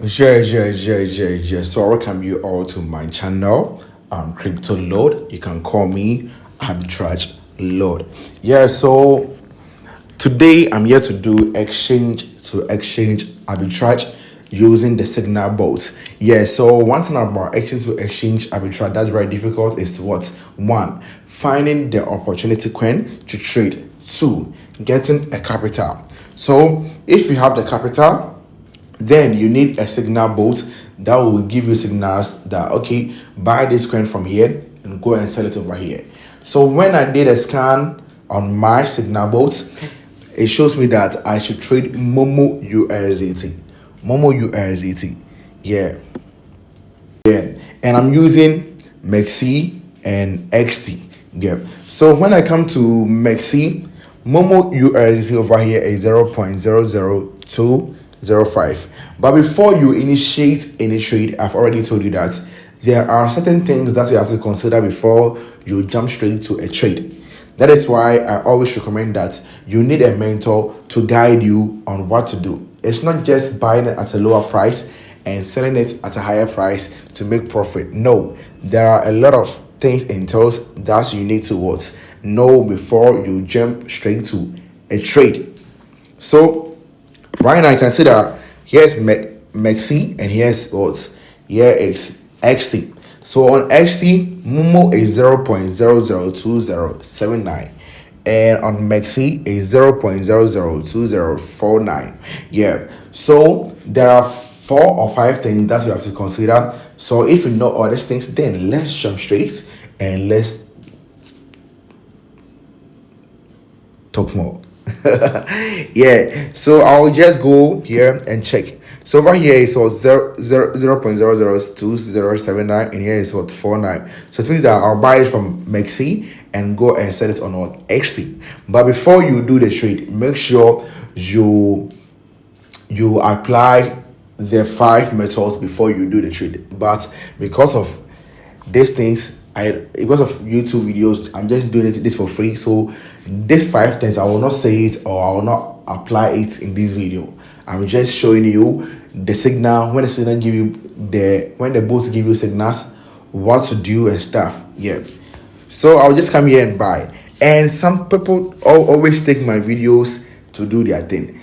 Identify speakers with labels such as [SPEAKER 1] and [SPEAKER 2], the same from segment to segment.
[SPEAKER 1] Yeah. So I welcome you all to my channel, Crypto Lord. You can call me Arbitrage Lord. Yeah, so today I'm here to do exchange to exchange arbitrage using the signal boat. Yeah, so one thing about exchange to exchange arbitrage that's very difficult is what? One, finding the opportunity coin to trade. Two, getting a capital. So if you have the capital, then you need a signal bot that will give you signals that okay, buy this coin from here and go and sell it over here. So when I did a scan on my signal bot, it shows me that I should trade Momo USDT. Momo USDT. Yeah. Yeah. And I'm using Mexi and XT. Yeah. So when I come to Mexi, Momo USDT over here is 0.00205. But before you initiate any trade, I've already told you that there are certain things that you have to consider before you jump straight to a trade. That is why I always recommend that you need a mentor to guide you on what to do. It's not just buying it at a lower price and selling it at a higher price to make profit. No, there are a lot of things entails that you need to what know before you jump straight to a trade. So right now you can see that here's Mexi and here's what? Here is XT. So on XT, Momo is 0.002079 and on Mexi is 0.002049. Yeah. So there are 4 or 5 things that you have to consider. So if you know all these things, then let's jump straight and let's talk more. Yeah, so I'll just go here and check. So over here is what 0.002079 and here is what 49. So it means that I'll buy it from Mexi and go and sell it on what XC. But before you do the trade, make sure you apply the 5 methods before you do the trade. But because of these things, because of YouTube videos, I'm just doing this for free. So these 5 things, I will not say it or I will not apply it in this video. I'm just showing you the signal when the signal give you when the bots give you signals, what to do and stuff. Yeah. So I'll just come here and buy. And some people always take my videos to do their thing.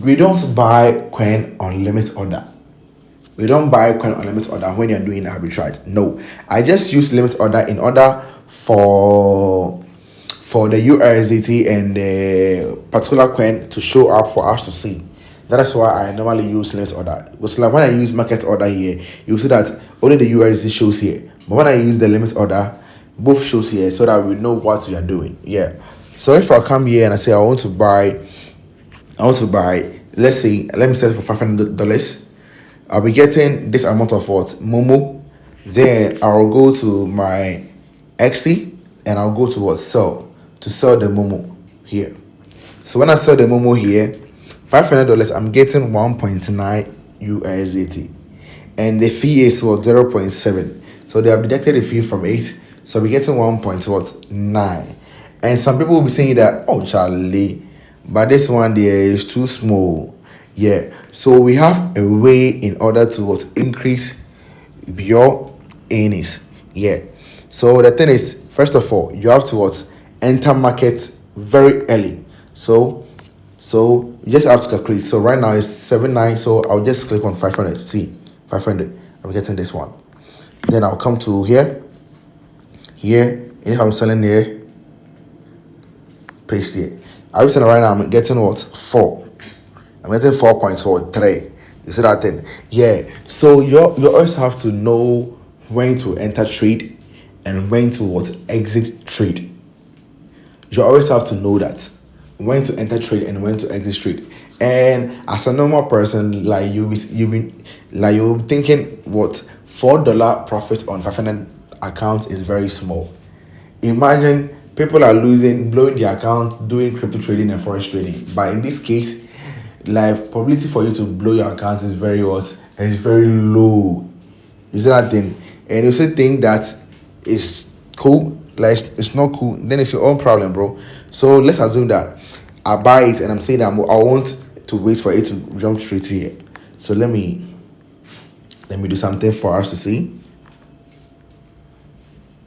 [SPEAKER 1] We don't buy coin on limit order. We don't buy coin on limit order when you're doing arbitrage. No, I just use limit order in order for the USDT and the particular coin to show up for us to see. That is why I normally use limit order. Because like when I use market order here, you see that only the USDT shows here. But when I use the limit order, both shows here so that we know what we are doing. Yeah. So if I come here and I say I want to buy, let's say, let me set it for $500. I'll be getting this amount of what? Momo. Then I'll go to my XC and I'll go to what? Sell. To sell the Momo here. So when I sell the Momo here, $500, I'm getting 1.9 USDT. And the fee is what? 0.7. So they have deducted the fee from 8. So we're getting 1.9. And some people will be saying that, oh Charlie, but this one there is too small. Yeah, so we have a way in order to what increase your earnings. Yeah, so the thing is, first of all, you have to what enter market very early. So you just have to calculate. So right now it's 79. So I'll just click on 500. See, 500. I'm getting this one. Then I'll come to here. And if I'm selling here, paste here. I'm selling right now. I'm getting what 4. I'm getting 4.43. You see that thing? Yeah. So you always have to know when to enter trade and when to what exit trade. You always have to know that when to enter trade and when to exit trade. And as a normal person, like you'll be thinking what $4 profit on 500 accounts is very small. Imagine people are blowing their accounts doing crypto trading and forex trading. But in this case, like probability for you to blow your account is very low. You see that thing? And you still think that it's cool, like it's not cool, then it's your own problem, bro. So let's assume that I buy it and I'm saying that I want to wait for it to jump straight here. So let me Let me do something for us to see.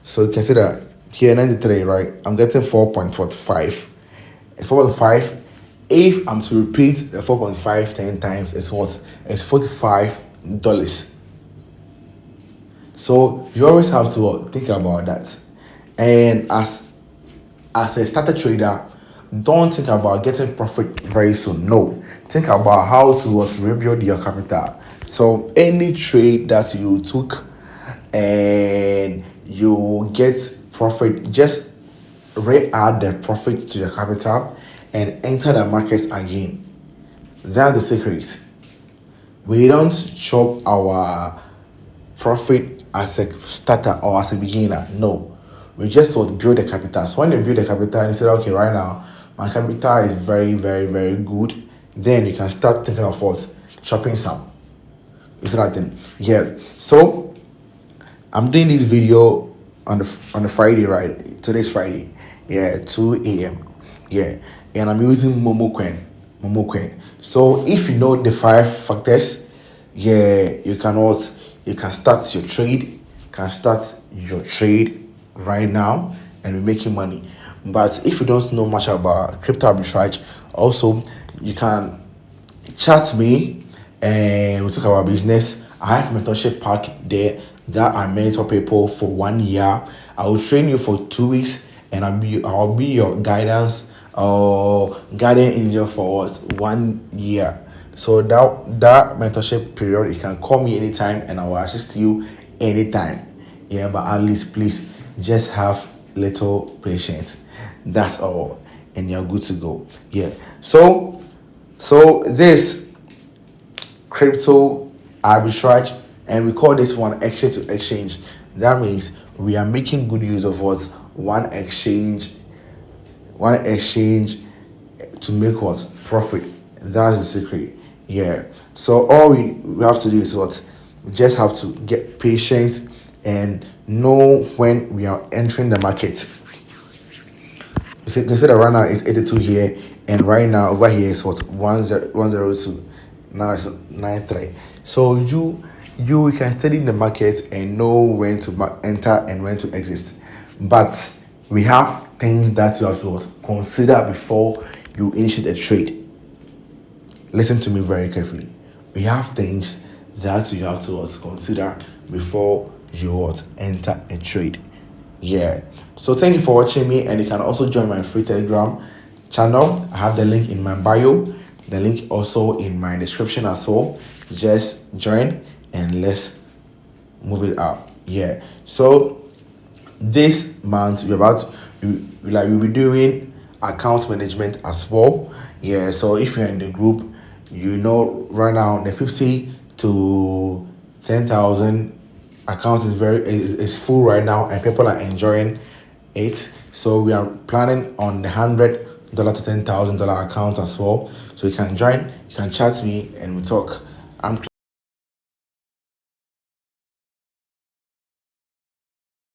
[SPEAKER 1] So you can see that here 93, right? I'm getting 4.45. And 4.5, if I'm to repeat the 4.5 10 times, it's what? It's $45. So you always have to think about that. And as a starter trader, don't think about getting profit very soon. No, think about how to rebuild your capital. So any trade that you took and you get profit, just re-add the profit to your capital and enter the markets again. That's the secret. We don't chop our profit as a starter or as a beginner. No. We just build the capital. So when you build the capital and you say, okay, right now my capital is very, very, very good, then you can start thinking of what? Chopping some. You see that thing? Yeah. So I'm doing this video on the Friday, right? Today's Friday. Yeah, 2 a.m. Yeah. And I'm using Momo coin. Momo coin. So if you know the 5 factors, yeah, you can start your trade, right now and be making money. But if you don't know much about crypto arbitrage, also you can chat me and we talk about business. I have a mentorship pack there that I mentor people for 1 year. I will train you for 2 weeks and I'll be your guidance or guardian angel for what 1 year. So that mentorship period, you can call me anytime and I will assist you anytime. Yeah, but at least please just have little patience. That's all, and you're good to go. Yeah. So this crypto arbitrage, and we call this one exchange to exchange. That means we are making good use of what one exchange to make what profit. That's the secret. Yeah. So all we have to do is what? We just have to get patient and know when we are entering the market. You can see that right now it's 82 here, and right now over here is what 102. Now it's 93. So you can study the market and know when to enter and when to exit. But we have things that you have to consider before you initiate a trade. Listen to me very carefully. We have things that you have to consider before you enter a trade. Yeah. So thank you for watching me, and you can also join my free Telegram channel. I have the link in my bio, the link also in my description as well. Just join and let's move it up. Yeah. So this month we'll be doing account management as well. Yeah. So if you're in the group, you know right now the 50 to 10,000 account is full right now and people are enjoying it. So we are planning on the $100 to $10,000 account as well. So you can join, you can chat me and we talk. I'm